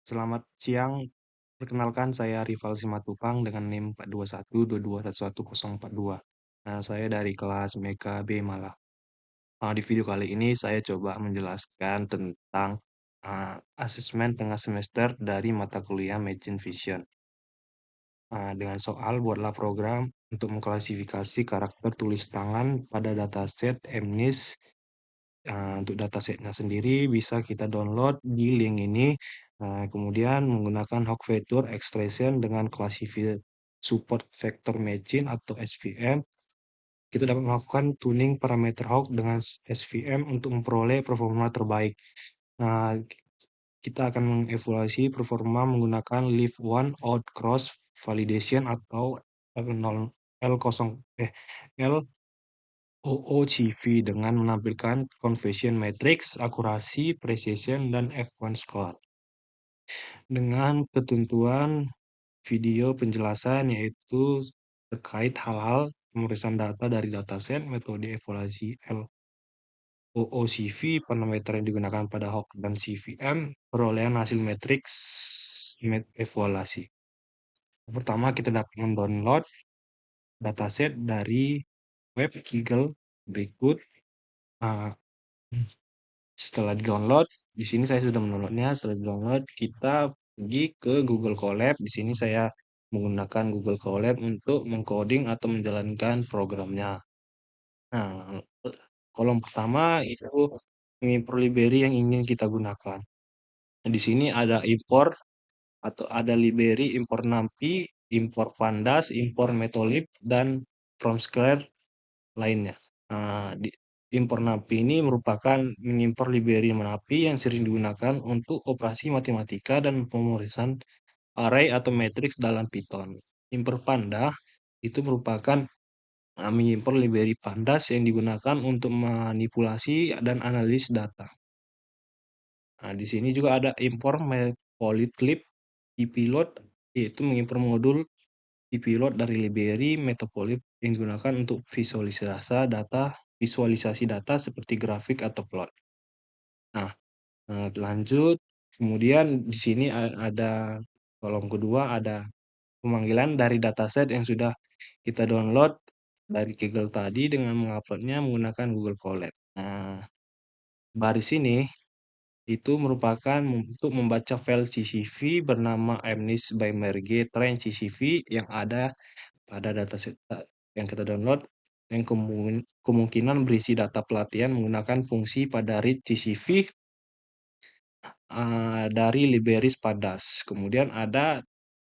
Selamat siang, perkenalkan saya Rival Simatupang dengan NIM 42122111042. Nah, saya dari kelas MKB Malang. Di video kali ini saya coba menjelaskan tentang asesmen tengah semester dari mata kuliah Machine Vision. Dengan soal buatlah program untuk mengklasifikasi karakter tulis tangan pada dataset MNIS. Untuk datasetnya sendiri bisa kita download di link ini. Kemudian menggunakan Hawk Vector Extraction dengan classifier support vector machine atau SVM. Kita dapat melakukan tuning parameter Hawk dengan SVM untuk memperoleh performa terbaik. Nah, kita akan mengevaluasi performa menggunakan Leaf One Out Cross Validation atau L0 L0 L OOCV dengan menampilkan conversion matrix, akurasi, precision, dan F1 score. Dengan ketentuan video penjelasan yaitu terkait hal-hal pemeriksaan data dari dataset, metode evaluasi LOOCV, parameter yang digunakan pada Hawk dan CVM, perolehan hasil matriks evaluasi. Pertama, kita dapat mendownload dataset dari web Kaggle berikut. Setelah di-download, di sini saya sudah mendownloadnya. Setelah di-download, kita pergi ke Google Colab. Di sini saya menggunakan Google Colab untuk mengcoding atau menjalankan programnya. Nah, kolom pertama itu mengimpor library yang ingin kita gunakan. Nah, di sini ada import atau ada library import NumPy, import Pandas, import Matplotlib, dan from scratch lainnya. Import NumPy ini merupakan mengimpor library NumPy yang sering digunakan untuk operasi matematika dan pemeriksaan array atau matriks dalam Python. Import Panda itu merupakan mengimpor library Pandas yang digunakan untuk manipulasi dan analisis data. Di sini juga ada import Matplotlib tpload, yaitu mengimpor modul tpload dari library Matplotlib yang digunakan untuk visualisasi data seperti grafik atau plot. Nah, lanjut. Kemudian di sini ada kolom kedua, ada pemanggilan dari dataset yang sudah kita download dari Kaggle tadi dengan menguploadnya menggunakan Google Colab. Nah, baris ini itu merupakan untuk membaca file CSV bernama MNIS by Merge Train CSV yang ada pada dataset yang kita download, yang kemungkinan berisi data pelatihan menggunakan fungsi pada read CSV dari library Pandas. Kemudian ada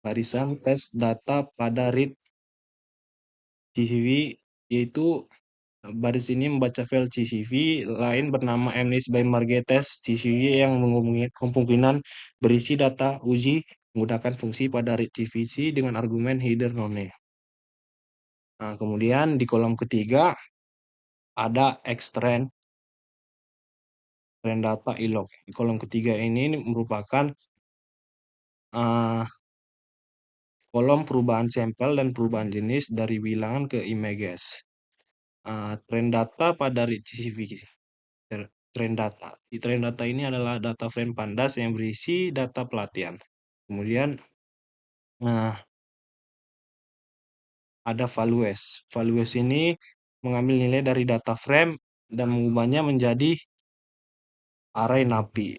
barisan tes data pada read CSV, yaitu baris ini membaca file CSV lain bernama MNIS by Merge Test CSV yang kemungkinan berisi data uji menggunakan fungsi pada read CSV dengan argumen header none. Nah, kemudian di kolom ketiga ada extract trend data ilog. Di kolom ketiga ini merupakan kolom perubahan sampel dan perubahan jenis dari bilangan ke images. Trend data pada CSV. Trend data. Di trend data ini adalah data frame Pandas yang berisi data pelatihan. Kemudian ada values. Values ini mengambil nilai dari data frame dan mengubahnya menjadi array NumPy.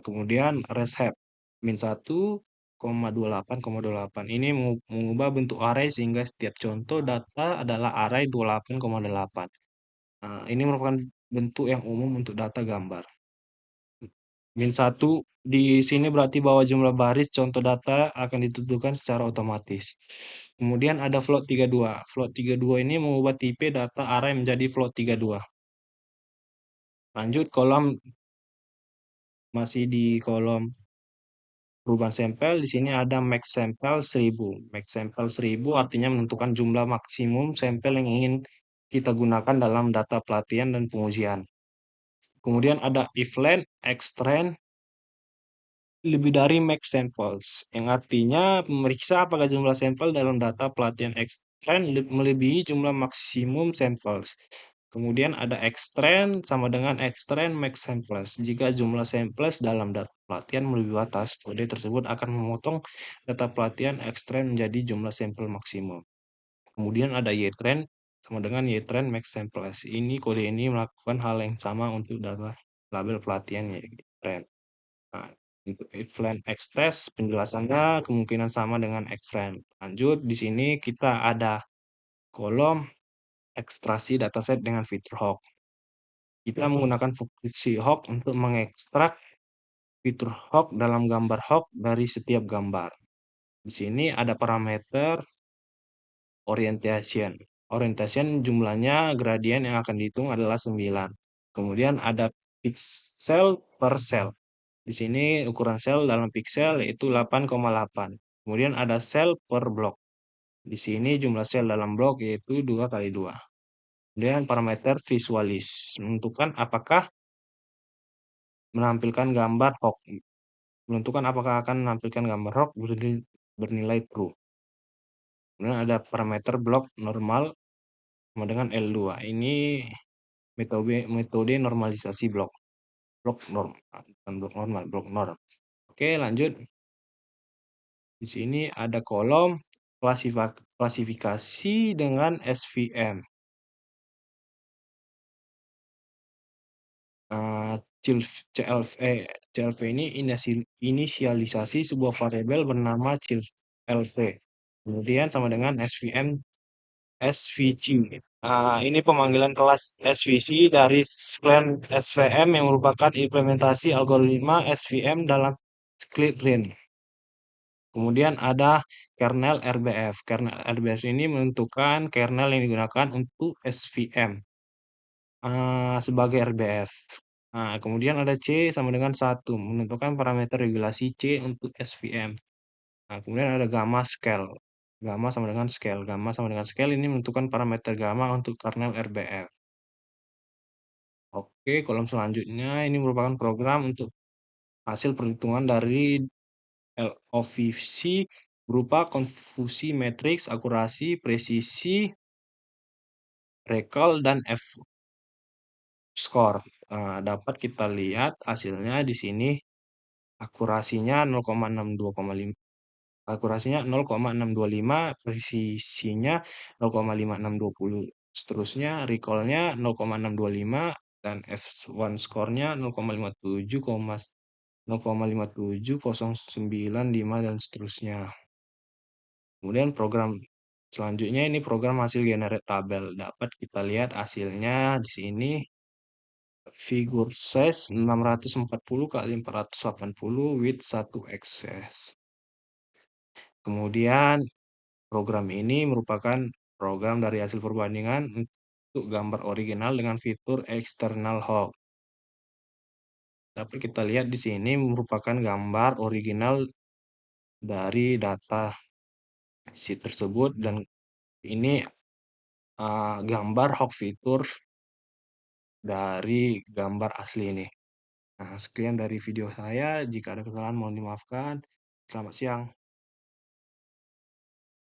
Kemudian reshap min 1,28,28 ini mengubah bentuk array sehingga setiap contoh data adalah array 28,8. Ini merupakan bentuk yang umum untuk data gambar. Min 1 di sini berarti bahwa jumlah baris contoh data akan ditentukan secara otomatis. Kemudian ada float 32. Float 32 ini mengubah tipe data array menjadi float 32. Lanjut masih di kolom perubahan sampel. Di sini ada max sampel 1000. Max sampel 1000 artinya menentukan jumlah maksimum sampel yang ingin kita gunakan dalam data pelatihan dan pengujian. Kemudian ada if length, extend lebih dari max samples, yang artinya memeriksa apakah jumlah sampel dalam data pelatihan extend melebihi jumlah maksimum samples. Kemudian ada extend sama dengan extend max samples jika jumlah samples dalam data pelatihan melebihi batas. Kode tersebut akan memotong data pelatihan ekstrem menjadi jumlah sampel maksimum. Kemudian ada YTrend sama dengan YTrend max samples. Ini kode ini melakukan hal yang sama untuk data label pelatihan YTrend. Nah, untuk event X-test penjelasannya kemungkinan sama dengan X-trend. Lanjut, di sini kita ada kolom ekstraksi dataset dengan fitur Hawk. Kita menggunakan fungsi Hawk untuk mengekstrak fitur Hawk dalam gambar Hawk dari setiap gambar. Di sini ada parameter orientation. Orientation jumlahnya gradien yang akan dihitung adalah 9. Kemudian ada pixel per cell. Di sini ukuran sel dalam pixel yaitu 8,8. Kemudian ada sel per blok. Di sini jumlah sel dalam blok yaitu 2 kali 2. Kemudian parameter visualis menentukan apakah menampilkan gambar hook. Menentukan apakah akan menampilkan gambar hook bernilai true. Kemudian ada parameter blok normal sama dengan L2. Ini metode normalisasi blok. Blok norm, bukan blok normal, blok norm. Oke, lanjut. Di sini ada kolom klasifikasi dengan SVM. CLV ini inisialisasi sebuah variabel bernama CLV. Kemudian sama dengan SVM SVG. Ini pemanggilan kelas SVC dari square SVM yang merupakan implementasi algoritma SVM dalam split range. Kemudian ada kernel RBF. Kernel RBF ini menentukan kernel yang digunakan untuk SVM sebagai RBF. Kemudian ada C sama dengan 1, menentukan parameter regulasi C untuk SVM. Kemudian ada gamma scale. Gamma sama dengan scale. Gamma sama dengan scale ini menentukan parameter gamma untuk kernel RBF. Oke, kolom selanjutnya ini merupakan program untuk hasil perhitungan dari LOVC berupa konfusi matriks, akurasi, presisi, recall, dan F-score. Dapat kita lihat hasilnya di sini akurasinya 0,62,5. Akurasinya 0,625, presisinya 0,5620. Seterusnya recall-nya 0,625 dan F1 score-nya 0,5709 dan seterusnya. Kemudian program selanjutnya ini program hasil generate tabel. Dapat kita lihat hasilnya di sini figure size 640 kali 480 width 1 axis. Kemudian program ini merupakan program dari hasil perbandingan untuk gambar original dengan fitur external hawk. Dapat kita lihat di sini merupakan gambar original dari data si tersebut dan ini gambar hawk fitur dari gambar asli ini. Nah, sekian dari video saya. Jika ada kesalahan mohon dimaafkan. Selamat siang.